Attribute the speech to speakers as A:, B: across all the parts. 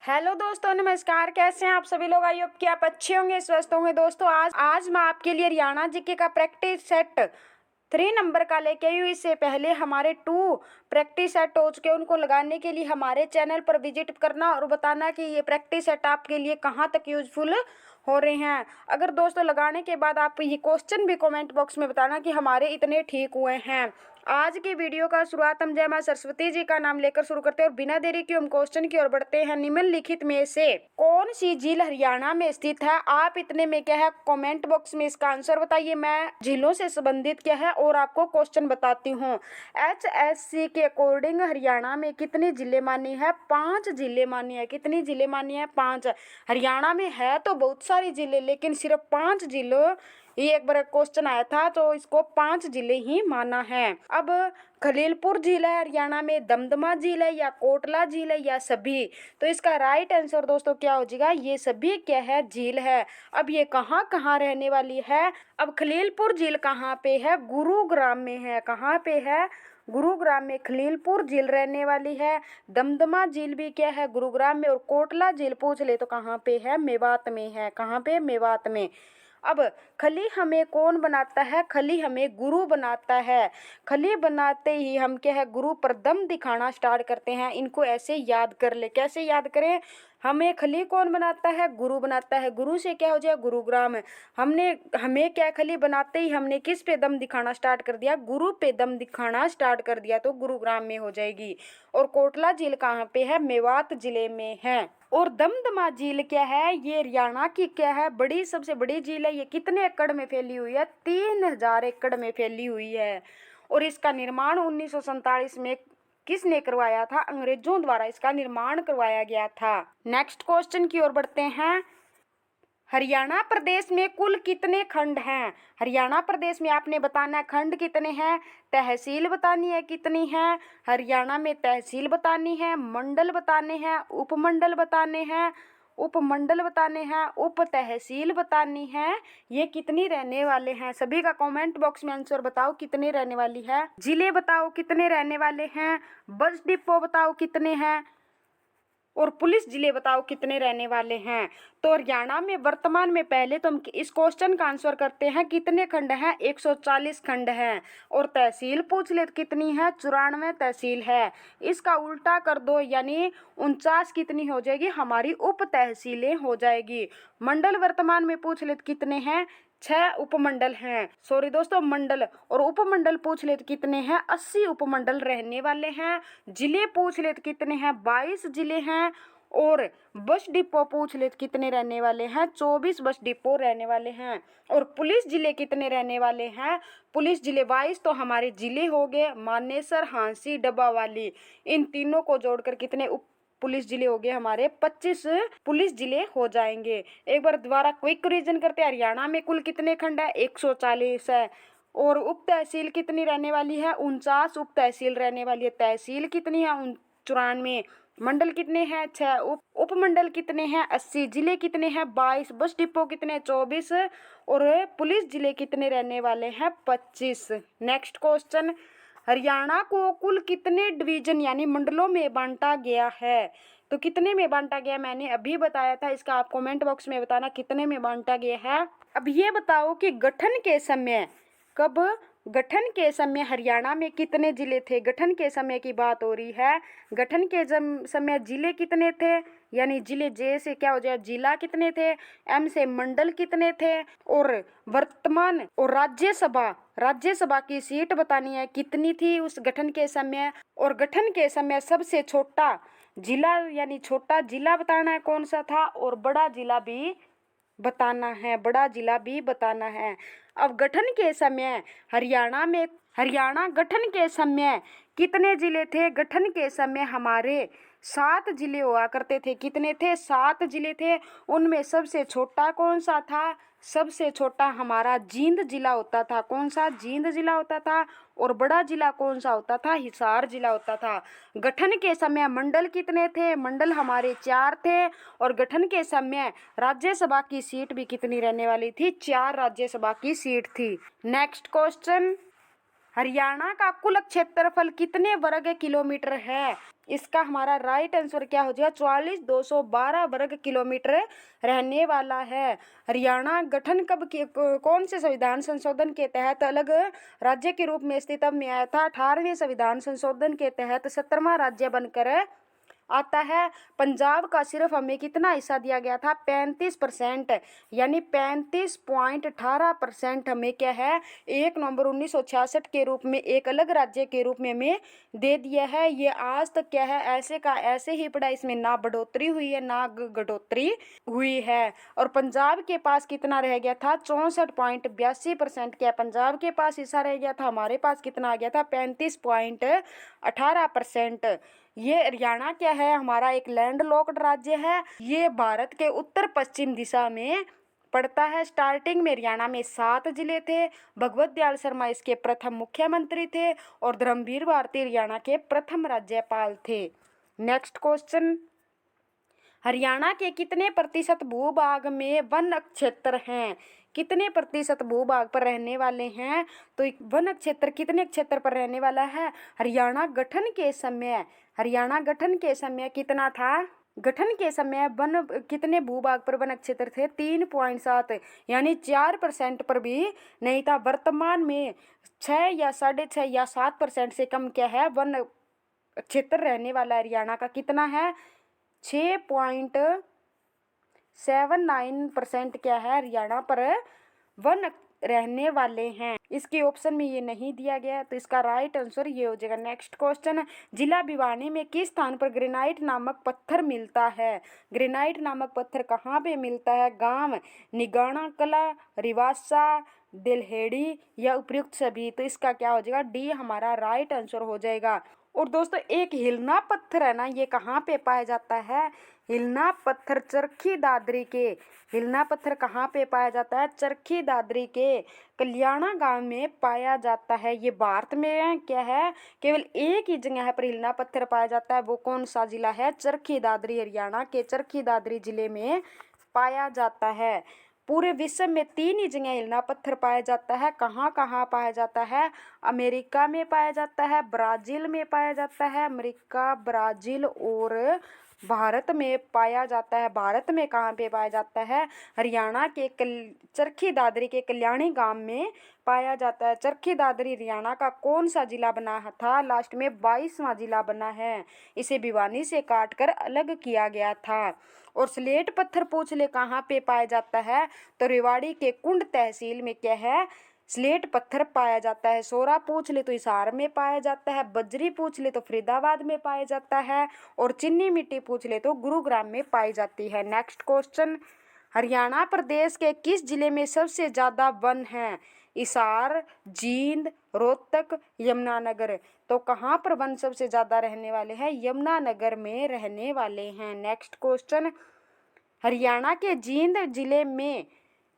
A: Hello दोस्तों, नमस्कार। कैसे हैं आप सभी लोग? आई होप कि आप अच्छे होंगे, स्वस्थ होंगे। दोस्तों आज मैं आपके लिए हरियाणा जीके का प्रैक्टिस सेट 3 नंबर का लेके आई हूँ। इससे पहले हमारे 2 प्रैक्टिस सेट हो चुके हैं। उनको लगाने के लिए हमारे चैनल पर विजिट करना और बताना कि ये प्रैक्टिस सेट आपके लिए कहाँ तक यूजफुल हो रहे हैं। अगर दोस्तों लगाने के बाद आप ये क्वेश्चन भी कमेंट बॉक्स में बताना कि हमारे इतने ठीक हुए हैं। आज की वीडियो का शुरुआत हम जय मां सरस्वती जी का नाम लेकर शुरू करते हैं और बिना देरी के हम क्वेश्चन की ओर बढ़ते हैं। निम्नलिखित में से कौन सी झील हरियाणा में स्थित है? आप इतने में क्या है कमेंट बॉक्स में इसका आंसर बताइए। मैं झीलों से संबंधित क्या है और आपको क्वेश्चन बताती हूँ। HSC के अकॉर्डिंग हरियाणा में कितनी जिले मानी है? 5 जिले मानी है। कितनी जिले मानी है? 5। हरियाणा में है तो बहुत सारी जिले, लेकिन सिर्फ 5 जिलों, ये एक बार क्वेश्चन आया था तो इसको 5 जिले ही माना है। अब खलीलपुर झील है हरियाणा में, दमदमा झील है या कोटला झील है या सभी? तो इसका राइट आंसर दोस्तों क्या हो जाएगा? ये सभी क्या है? झील है। अब ये कहाँ कहाँ रहने वाली है? अब खलीलपुर झील कहाँ पे है? गुरुग्राम में है। कहाँ पे है? गुरुग्राम में खलीलपुर झील रहने वाली है। दमदमा झील भी क्या है? गुरुग्राम में। और कोटला झील पूछ ले तो कहाँ पे है? मेवात में है। कहाँ पे? मेवात में। अब खली हमें कौन बनाता है? खली हमें गुरु बनाता है। खली बनाते ही हम क्या है? गुरु पर दम दिखाना स्टार्ट करते हैं। इनको ऐसे याद कर ले। कैसे याद करें? हमें खली कौन बनाता है? गुरु बनाता है। गुरु से क्या हो जाए? गुरुग्राम। हमें क्या खली बनाते ही हमने किस पे दम दिखाना स्टार्ट कर दिया? गुरु पे दम दिखाना स्टार्ट कर दिया तो गुरुग्राम में हो जाएगी। और कोटला झील कहाँ पे है? मेवात जिले में है। और दमदमा झील क्या है? ये हरियाणा की क्या है? सबसे बड़ी झील है। ये कितने एकड़ में फैली हुई है? 3000 एकड़ में फैली हुई है। और इसका निर्माण 1947 में किसने करवाया था? अंग्रेजों द्वारा इसका निर्माण करवाया गया था। नेक्स्ट क्वेश्चन की ओर बढ़ते हैं। हरियाणा प्रदेश में कुल कितने खंड हैं? हरियाणा प्रदेश में आपने बताना है खंड कितने हैं, तहसील बतानी है कितनी है। हरियाणा में तहसील बतानी है, मंडल बताने हैं, उपमंडल बताने हैं, उपमंडल बताने हैं, उप तहसील बतानी है। ये कितनी रहने वाले हैं? सभी का कमेंट बॉक्स में आंसर बताओ कितने रहने वाली है। जिले बताओ कितने रहने वाले हैं। बस डिपो बताओ कितने हैं। और पुलिस जिले बताओ कितने रहने वाले हैं। तो हरियाणा में वर्तमान में पहले तो हम इस क्वेश्चन का आंसर करते हैं। कितने खंड हैं? 140 खंड हैं। और तहसील पूछ ले तो कितनी है? 94 तहसील है। इसका उल्टा कर दो यानी 49 कितनी हो जाएगी? हमारी उप तहसीलें हो जाएगी। मंडल वर्तमान में पूछ ले तो कितने हैं? 6 उपमंडल हैं। सॉरी दोस्तों, मंडल और उपमंडल पूछ ले तो कितने हैं? 80 उपमंडल रहने वाले हैं। जिले पूछ ले तो कितने हैं? 22 जिले हैं। और बस डिपो पूछ ले तो कितने रहने वाले हैं? 24 बस डिपो रहने वाले हैं। और पुलिस जिले कितने रहने वाले हैं? पुलिस जिले 22 तो हमारे जिले हो गए मानेसर, हांसी, डब्बावाली। इन तीनों को जोड़कर कितने पुलिस जिले हो गए? हमारे 25 पुलिस जिले हो जाएंगे। एक बार दोबारा क्विक रिवीजन करते हैं। हरियाणा में कुल कितने खंड है? 140 है। और उप तहसील कितनी रहने वाली है? 49 उप तहसील रहने वाली है। तहसील कितनी है? 94। मंडल कितने हैं? 6। उपमंडल कितने हैं? 80। जिले कितने हैं? 22। बस डिपो कितने? 24। और पुलिस जिले कितने रहने वाले हैं? 25। Next question. हरियाणा को कुल कितने डिवीजन यानी मंडलों में बांटा गया है? तो कितने में बांटा गया मैंने अभी बताया था। इसका आप कमेंट बॉक्स में बताना कितने में बांटा गया है। अब ये बताओ कि गठन के समय कब? गठन के समय हरियाणा में कितने जिले थे? गठन के समय की बात हो रही है। गठन के समय जिले कितने थे? यानी जिले, जे से क्या हो जाए? जिला कितने थे? एम से मंडल कितने थे? और वर्तमान और राज्यसभा की सीट बतानी है कितनी थी उस गठन के समय। और गठन के समय सबसे छोटा जिला यानी छोटा जिला बताना है कौन सा था। और बड़ा जिला भी बताना है। बड़ा जिला भी बताना है। अब गठन के समय हरियाणा गठन के समय कितने जिले थे? गठन के समय हमारे 7 जिले हुआ करते थे। कितने थे? 7 जिले थे। उनमें सबसे छोटा कौन सा था? सबसे छोटा हमारा जींद जिला होता था। कौन सा? जींद जिला होता था। और बड़ा जिला कौन सा होता था? हिसार जिला होता था। गठन के समय मंडल कितने थे? मंडल हमारे 4 थे। और गठन के समय राज्यसभा की सीट भी कितनी रहने वाली थी? 4 राज्यसभा की सीट थी। Next question. हरियाणा का कुल क्षेत्रफल कितने वर्ग किलोमीटर है? इसका हमारा राइट आंसर क्या हो जाएगा? 44,212 वर्ग किलोमीटर रहने वाला है। हरियाणा गठन कौन से संविधान संशोधन के तहत अलग राज्य के रूप में अस्तित्व में आया था? 18वें संविधान संशोधन के तहत 17वां राज्य बनकर आता है। पंजाब का सिर्फ हमें कितना हिस्सा दिया गया था? 35%, यानी 35.18% हमें क्या है 1 नवंबर 1966 के रूप में एक अलग राज्य के रूप में हमें दे दिया है। ये आज तक क्या है ऐसे का ऐसे ही पड़ा, इसमें ना बढ़ोतरी हुई है ना घटोतरी हुई है। और पंजाब के पास कितना रह गया था? 64.82% क्या पंजाब के पास हिस्सा रह गया था? हमारे पास कितना आ गया था? 35.18%। ये हरियाणा क्या है? हमारा एक लैंड लॉक्ड राज्य है। ये भारत के उत्तर पश्चिम दिशा में पड़ता है। स्टार्टिंग में हरियाणा में 7 जिले थे। भगवत दयाल शर्मा इसके प्रथम मुख्यमंत्री थे और धर्मवीर भारती हरियाणा के प्रथम राज्यपाल थे। नेक्स्ट क्वेश्चन, हरियाणा के कितने प्रतिशत भूभाग में वन क्षेत्र हैं? कितने प्रतिशत भूभाग पर रहने वाले हैं? तो वन क्षेत्र कितने क्षेत्र पर रहने वाला है? हरियाणा गठन के समय कितना था? गठन के समय वन कितने भूभाग पर वन क्षेत्र थे? 3.7, यानी 4% पर भी नहीं था। वर्तमान में 6 या 6.5 या 7% से कम क्या है वन क्षेत्र रहने वाला हरियाणा का कितना है? 6.79% क्या है हरियाणा पर वन रहने वाले हैं। इसके ऑप्शन में ये नहीं दिया गया, तो इसका राइट आंसर ये हो जाएगा। नेक्स्ट क्वेश्चन, जिला भिवानी में किस स्थान पर ग्रेनाइट नामक पत्थर मिलता है? ग्रेनाइट नामक पत्थर कहाँ पे मिलता है? गांव निगाना कला, रिवासा, दिलहेड़ी या उपयुक्त सभी? तो इसका क्या हो जाएगा? डी हमारा राइट आंसर हो जाएगा। और दोस्तों एक हिलना पत्थर है ना, ये कहाँ पे पाया जाता है? हिलना पत्थर चरखी दादरी के, हिलना पत्थर कहाँ पे पाया जाता है? चरखी दादरी के कल्याणा गांव में पाया जाता है। ये भारत में क्या है केवल एक ही जगह पर हिलना पत्थर पाया जाता है। वो कौन सा जिला है? चरखी दादरी, हरियाणा के चरखी दादरी जिले में पाया जाता है। पूरे विश्व में 3 ही जगह हिलना पत्थर पाया जाता है। कहाँ कहाँ पाया जाता है? अमेरिका में पाया जाता है, ब्राज़ील में पाया जाता है, अमेरिका, ब्राज़ील और भारत में पाया जाता है। भारत में कहाँ पे पाया जाता है? हरियाणा के चरखी दादरी के कल्याणी गांव में पाया जाता है। चरखी दादरी हरियाणा का कौन सा जिला बना था? लास्ट में 22वां जिला बना है। इसे भिवानी से काटकर अलग किया गया था। और स्लेट पत्थर पूछ ले कहाँ पे पाया जाता है? तो रेवाड़ी के कुंड तहसील में क्या है स्लेट पत्थर पाया जाता है। सोरा पूछ ले तो हिसार में पाया जाता है, बजरी पूछ ले तो फरीदाबाद में पाया जाता है और चीनी मिट्टी पूछ ले तो गुरुग्राम में पाई जाती है। नेक्स्ट क्वेश्चन, हरियाणा प्रदेश के किस जिले में सबसे ज़्यादा वन हैं? हिसार, जींद, रोहतक, यमुनानगर? तो कहाँ पर वन सबसे ज़्यादा रहने वाले हैं? यमुनानगर में रहने वाले हैं। नेक्स्ट क्वेश्चन, हरियाणा के जींद जिले में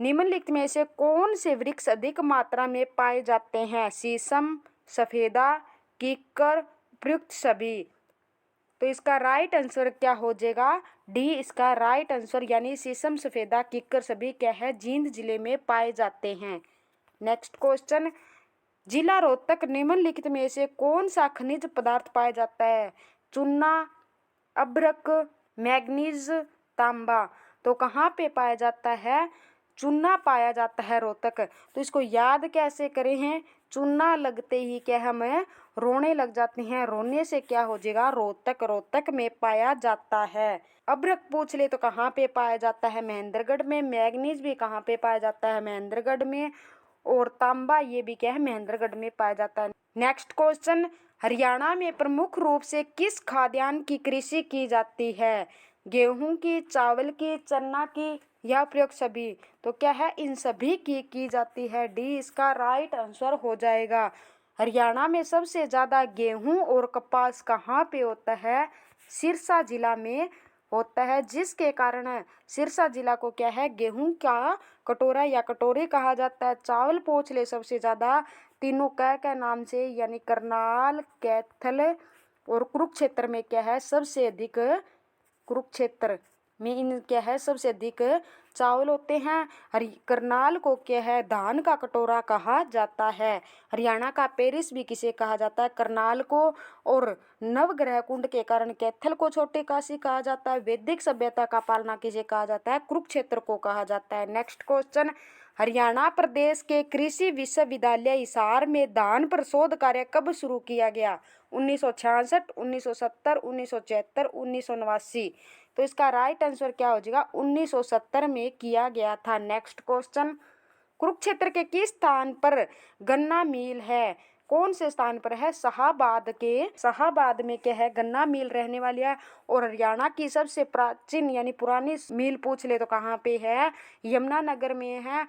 A: निम्नलिखित में से कौन से वृक्ष अधिक मात्रा में पाए जाते हैं? शीशम, सफेदा, कीकर, उपयुक्त सभी? तो इसका राइट आंसर क्या हो जाएगा? डी इसका राइट आंसर, यानी शीशम, सफेदा, कीकर सभी क्या है जींद जिले में पाए जाते हैं। नेक्स्ट क्वेश्चन, जिला रोहतक निम्नलिखित में से कौन सा खनिज पदार्थ पाया जाता है? चूना, अभ्रक, मैग्नीज, तांबा? तो कहाँ पे पाया जाता है? चूना पाया जाता है रोहतक। तो इसको याद कैसे करें हैं? चूना लगते ही क्या हमें रोने लग जाते हैं, रोने से क्या हो जाएगा? रोहतक, रोहतक में पाया जाता है। अभ्रक पूछ ले तो कहाँ पे पाया जाता है? महेंद्रगढ़ में। मैग्नीज भी कहाँ पे पाया जाता है? महेंद्रगढ़ में। और तांबा ये भी क्या है? महेंद्रगढ़ में पाया जाता है। नेक्स्ट क्वेश्चन, हरियाणा में प्रमुख रूप से किस खाद्यान्न की कृषि की जाती है? गेहूं की, चावल की, चना की या प्रयोग सभी? तो क्या है इन सभी की जाती है। डी इसका राइट आंसर हो जाएगा। हरियाणा में सबसे ज़्यादा गेहूं और कपास कहाँ पे होता है? सिरसा जिला में होता है, जिसके कारण सिरसा जिला को क्या है गेहूं का कटोरा या कटोरी कहा जाता है। चावल पूछ ले सबसे ज़्यादा तीनों क्या नाम से, यानी करनाल, कैथल और कुरुक्षेत्र में क्या है सबसे अधिक? कुरुक्षेत्र में इन क्या है सबसे अधिक चावल होते हैं। करनाल को क्या है धान का कटोरा कहा जाता है। हरियाणा का पेरिस भी किसे कहा जाता है, करनाल को। और नवग्रह कुंड के कारण कैथल को छोटी काशी कहा जाता है। वैदिक सभ्यता का पालना किसे कहा जाता है, कुरुक्षेत्र को कहा जाता है। नेक्स्ट क्वेश्चन, हरियाणा प्रदेश के कृषि विश्वविद्यालय हिसार में धान पर शोध कार्य कब शुरू किया गया? 1966, 1970, 1974, 1989। तो इसका राइट आंसर क्या हो जाएगा, 1970 में किया गया था। नेक्स्ट क्वेश्चन, कुरुक्षेत्र के किस स्थान पर गन्ना मिल है? कौन से स्थान पर है? शाहाबाद में क्या है गन्ना मिल रहने वाली है। और हरियाणा की सबसे प्राचीन यानी पुरानी मिल पूछ ले तो कहाँ पे है? यमुनानगर में है।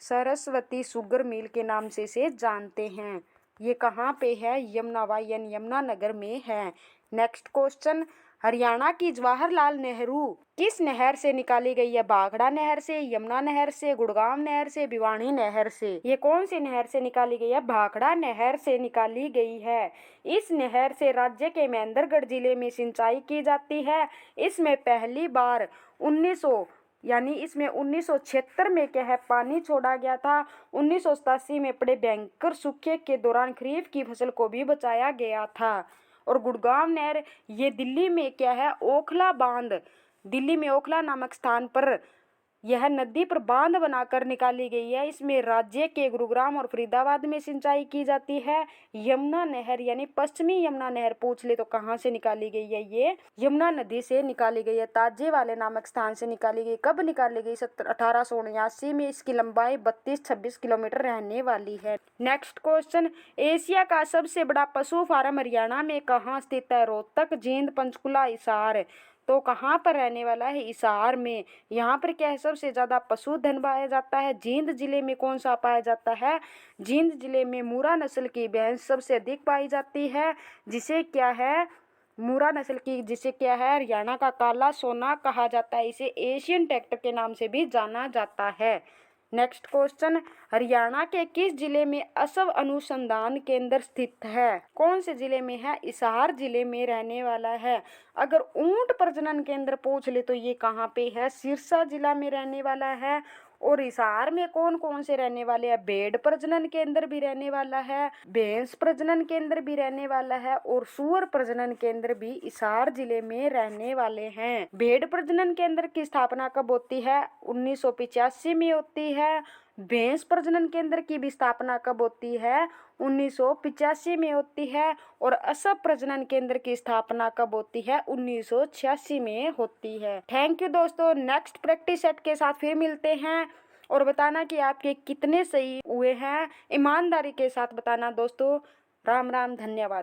A: सरस्वती शुगर मिल के नाम से इसे जानते हैं। ये कहाँ पे है? यमुनानगर में है। नेक्स्ट क्वेश्चन, हरियाणा की जवाहरलाल नेहरू किस नहर से निकाली गई है? भाखड़ा नहर से, यमुना नहर से, गुड़गांव नहर से, भिवानी नहर से। ये कौन सी नहर से निकाली गई है? भाखड़ा नहर से निकाली गई है। इस नहर से राज्य के महेंद्रगढ़ जिले में सिंचाई की जाती है। इसमें पहली बार 1976 में क्या है पानी छोड़ा गया था। 1987 में पड़े भयंकर सूखे के दौरान खरीफ की फसल को भी बचाया गया था। और गुड़गांव नहर ये दिल्ली में क्या है ओखला बांध, दिल्ली में ओखला नामक स्थान पर यह नदी पर बांध बनाकर निकाली गई है। इसमें राज्य के गुरुग्राम और फरीदाबाद में सिंचाई की जाती है। यमुना नहर यानी पश्चिमी यमुना नहर पूछ ले तो कहाँ से निकाली गई है? ये यमुना नदी से निकाली गई है, ताजे वाले नामक स्थान से निकाली गई। कब निकाली गई? 1879 में। इसकी लंबाई 32-26 किलोमीटर रहने वाली है। नेक्स्ट क्वेश्चन, एशिया का सबसे बड़ा पशु फार्म हरियाणा में कहाँ स्थित है? रोहतक, जींद, पंचकुला, हिसार। तो कहाँ पर रहने वाला है? हिसार में। यहाँ पर क्या है सबसे ज्यादा पशुधन पाया जाता है। जींद जिले में कौन सा पाया जाता है? जींद जिले में मूरा नस्ल की भैंस सबसे अधिक पाई जाती है, जिसे क्या है मूरा नस्ल की, जिसे क्या है हरियाणा का काला सोना कहा जाता है। इसे एशियन ट्रैक्टर के नाम से भी जाना जाता है। नेक्स्ट क्वेश्चन, हरियाणा के किस जिले में असव अनुसंधान केंद्र स्थित है? कौन से जिले में है? हिसार जिले में रहने वाला है। अगर ऊंट प्रजनन केंद्र पूछ ले तो ये कहाँ पे है? सिरसा जिला में रहने वाला है। और हिसार में कौन कौन से रहने वाले हैं? भेड़ प्रजनन केंद्र भी रहने वाला है, भैंस प्रजनन केंद्र भी रहने वाला है और सूअर प्रजनन केंद्र भी हिसार जिले में रहने वाले हैं। भेड़ प्रजनन केंद्र की स्थापना कब होती है? 1985 में होती है। भैंस प्रजनन केंद्र की भी स्थापना कब होती है? 1985 में होती है। और असम प्रजनन केंद्र की स्थापना कब होती है? 1986 में होती है। थैंक यू दोस्तों। नेक्स्ट प्रैक्टिस सेट के साथ फिर मिलते हैं और बताना कि आपके कितने सही हुए हैं। ईमानदारी के साथ बताना दोस्तों। राम राम, धन्यवाद।